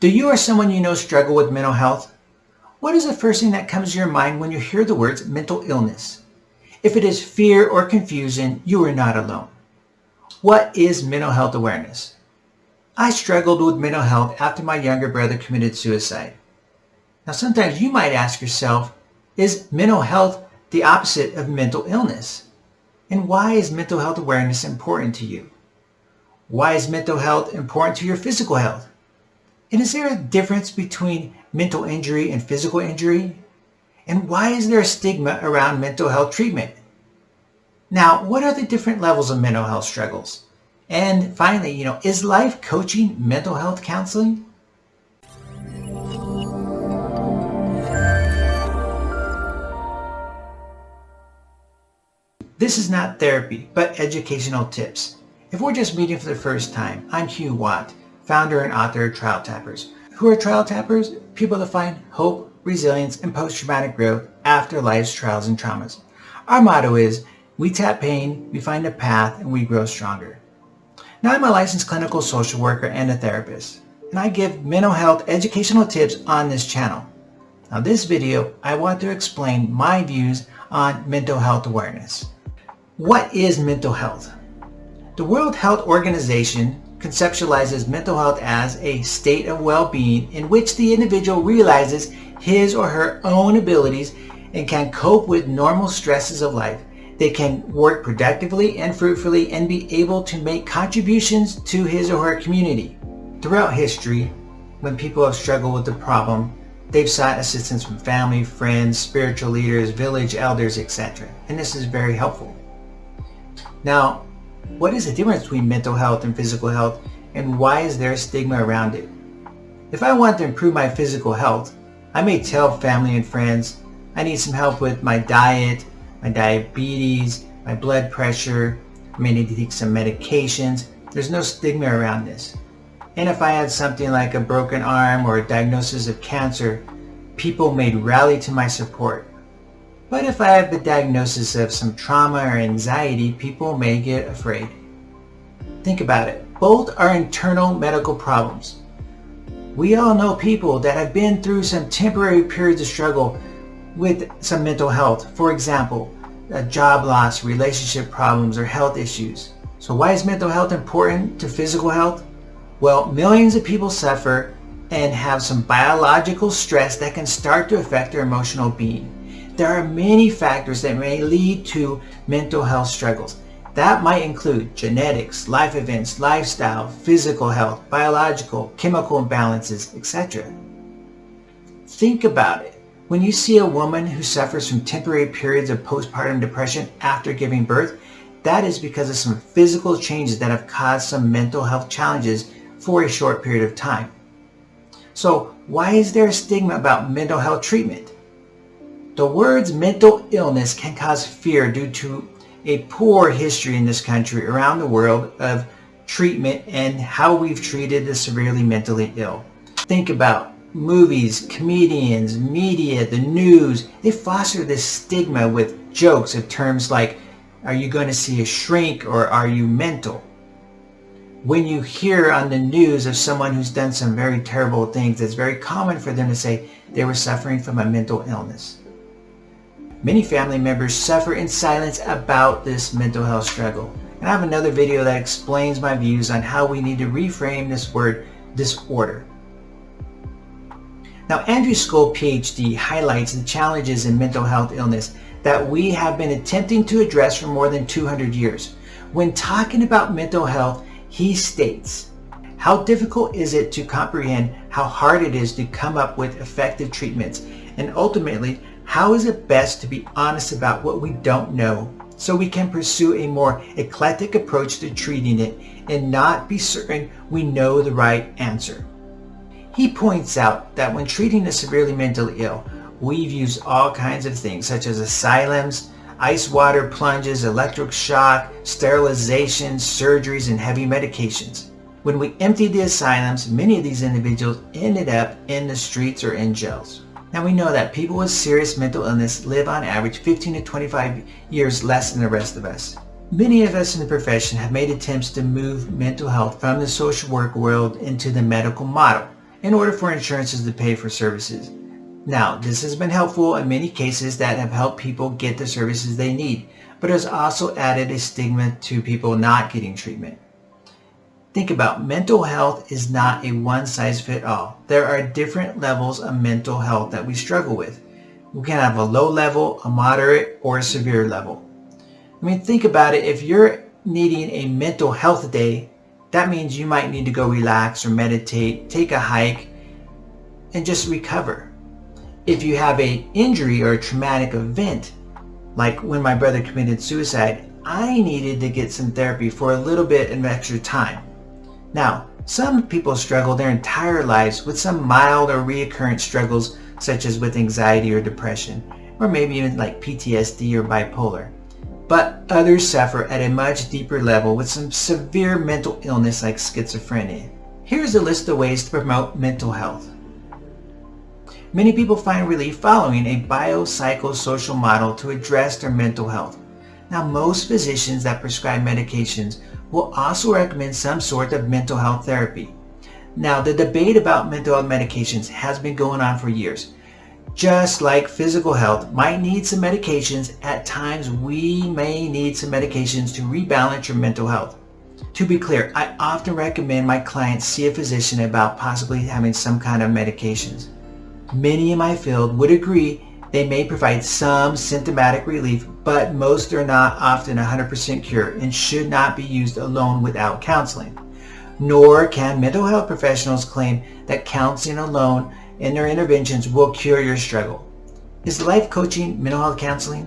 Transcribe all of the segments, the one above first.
Do you or someone you know struggle with mental health? What is the first thing that comes to your mind when you hear the words mental illness? If it is fear or confusion, you are not alone. What is mental health awareness? I struggled with mental health after my younger brother committed suicide. Now sometimes you might ask yourself, is mental health the opposite of mental illness? And why is mental health awareness important to you? Why is mental health important to your physical health? And is there a difference between mental injury and physical injury? And why is there a stigma around mental health treatment? Now, what are the different levels of mental health struggles? And finally, is life coaching mental health counseling? This is not therapy, but educational tips. If we're just meeting for the first time, I'm Hugh Watt, founder and author of Trial Tappers. Who are Trial Tappers? People that find hope, resilience, and post-traumatic growth after life's trials and traumas. Our motto is, we tap pain, we find a path, and we grow stronger. Now I'm a licensed clinical social worker and a therapist, and I give mental health educational tips on this channel. Now this video, I want to explain my views on mental health awareness. What is mental health? The World Health Organization conceptualizes mental health as a state of well-being in which the individual realizes his or her own abilities and can cope with normal stresses of life. They can work productively and fruitfully and be able to make contributions to his or her community. Throughout history, when people have struggled with the problem, they've sought assistance from family, friends, spiritual leaders, village elders, etc. And this is very helpful. Now, what is the difference between mental health and physical health, and why is there a stigma around it? If I want to improve my physical health, I may tell family and friends, I need some help with my diet, my diabetes, my blood pressure, I may need to take some medications. There's no stigma around this. And if I had something like a broken arm or a diagnosis of cancer, people may rally to my support. But if I have the diagnosis of some trauma or anxiety, people may get afraid. Think about it. Both are internal medical problems. We all know people that have been through some temporary periods of struggle with some mental health. For example, a job loss, relationship problems, or health issues. So why is mental health important to physical health? Well, millions of people suffer and have some biological stress that can start to affect their emotional being. There are many factors that may lead to mental health struggles. That might include genetics, life events, lifestyle, physical health, biological, chemical imbalances, etc. Think about it. When you see a woman who suffers from temporary periods of postpartum depression after giving birth, that is because of some physical changes that have caused some mental health challenges for a short period of time. So why is there a stigma about mental health treatment? The words mental illness can cause fear due to a poor history in this country around the world of treatment and how we've treated the severely mentally ill. Think about movies, comedians, media, the news. They foster this stigma with jokes of terms like, are you going to see a shrink or are you mental? When you hear on the news of someone who's done some very terrible things, it's very common for them to say they were suffering from a mental illness. Many family members suffer in silence about this mental health struggle. And I have another video that explains my views on how we need to reframe this word disorder. Now, Andrew Skoll, PhD, highlights the challenges in mental health illness that we have been attempting to address for more than 200 years. When talking about mental health, he states, how difficult is it to comprehend how hard it is to come up with effective treatments, and ultimately, how is it best to be honest about what we don't know so we can pursue a more eclectic approach to treating it and not be certain we know the right answer? He points out that when treating the severely mentally ill, we've used all kinds of things such as asylums, ice water plunges, electric shock, sterilizations, surgeries, and heavy medications. When we emptied the asylums, many of these individuals ended up in the streets or in jails. Now we know that people with serious mental illness live on average 15 to 25 years less than the rest of us. Many of us in the profession have made attempts to move mental health from the social work world into the medical model, in order for insurances to pay for services. Now, this has been helpful in many cases that have helped people get the services they need, but has also added a stigma to people not getting treatment. Think about mental health is not a one-size-fits-all. There are different levels of mental health that we struggle with. We can have a low level, a moderate, or a severe level. I mean, think about it. If you're needing a mental health day, that means you might need to go relax or meditate, take a hike, and just recover. If you have an injury or a traumatic event, like when my brother committed suicide, I needed to get some therapy for a little bit of extra time. Now, some people struggle their entire lives with some mild or recurrent struggles, such as with anxiety or depression, or maybe even like PTSD or bipolar. But others suffer at a much deeper level with some severe mental illness like schizophrenia. Here's a list of ways to promote mental health. Many people find relief following a biopsychosocial model to address their mental health. Now, most physicians that prescribe medications will also recommend some sort of mental health therapy. Now, the debate about mental health medications has been going on for years. Just like physical health might need some medications, at times we may need some medications to rebalance your mental health. To be clear, I often recommend my clients see a physician about possibly having some kind of medications. Many in my field would agree they may provide some symptomatic relief, but most are not often 100% cure and should not be used alone without counseling. Nor can mental health professionals claim that counseling alone and their interventions will cure your struggle. Is life coaching mental health counseling?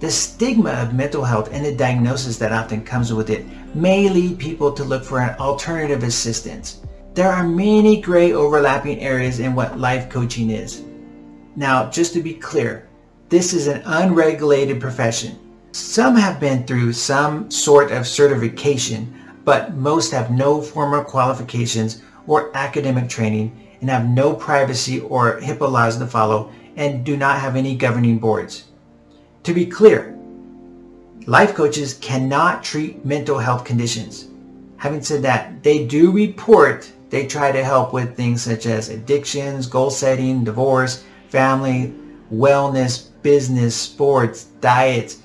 The stigma of mental health and the diagnosis that often comes with it may lead people to look for an alternative assistance. There are many gray overlapping areas in what life coaching is. Now, just to be clear, this is an unregulated profession. Some have been through some sort of certification, but most have no formal qualifications or academic training and have no privacy or HIPAA laws to follow and do not have any governing boards. To be clear, life coaches cannot treat mental health conditions. Having said that, they do report they try to help with things such as addictions, goal setting, divorce, family, wellness, business, sports, diets,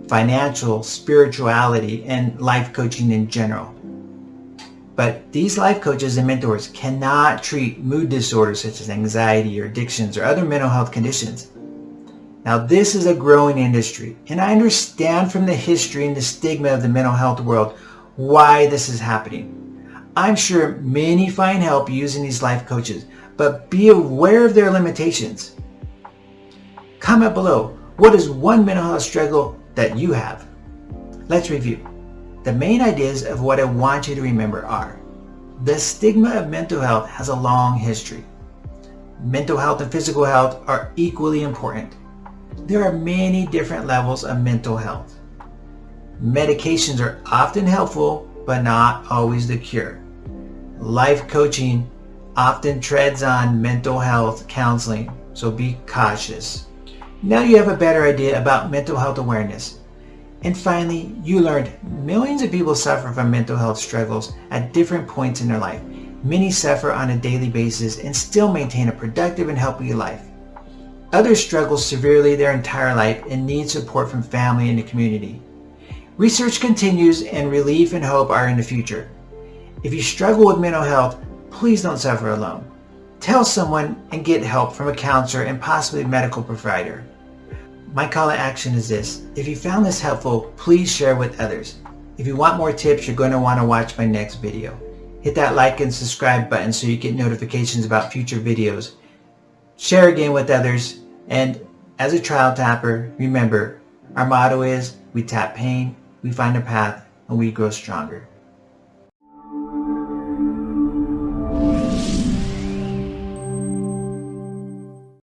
financial, spirituality, and life coaching in general. But these life coaches and mentors cannot treat mood disorders such as anxiety or addictions or other mental health conditions. Now, this is a growing industry, and I understand from the history and the stigma of the mental health world why this is happening. I'm sure many find help using these life coaches, but be aware of their limitations. Comment below, what is one mental health struggle that you have? Let's review. The main ideas of what I want you to remember are: the stigma of mental health has a long history. Mental health and physical health are equally important. There are many different levels of mental health. Medications are often helpful, but not always the cure. Life coaching often treads on mental health counseling, so be cautious. Now you have a better idea about mental health awareness. And finally, you learned millions of people suffer from mental health struggles at different points in their life. Many suffer on a daily basis and still maintain a productive and healthy life. Others struggle severely their entire life and need support from family and the community. Research continues and relief and hope are in the future. If you struggle with mental health, please don't suffer alone. Tell someone and get help from a counselor and possibly a medical provider. My call to action is this: if you found this helpful, please share with others. If you want more tips, you're going to want to watch my next video. Hit that like and subscribe button so you get notifications about future videos. Share again with others, and as a trial tapper, remember, our motto is: we tap pain, we find a path, and we grow stronger.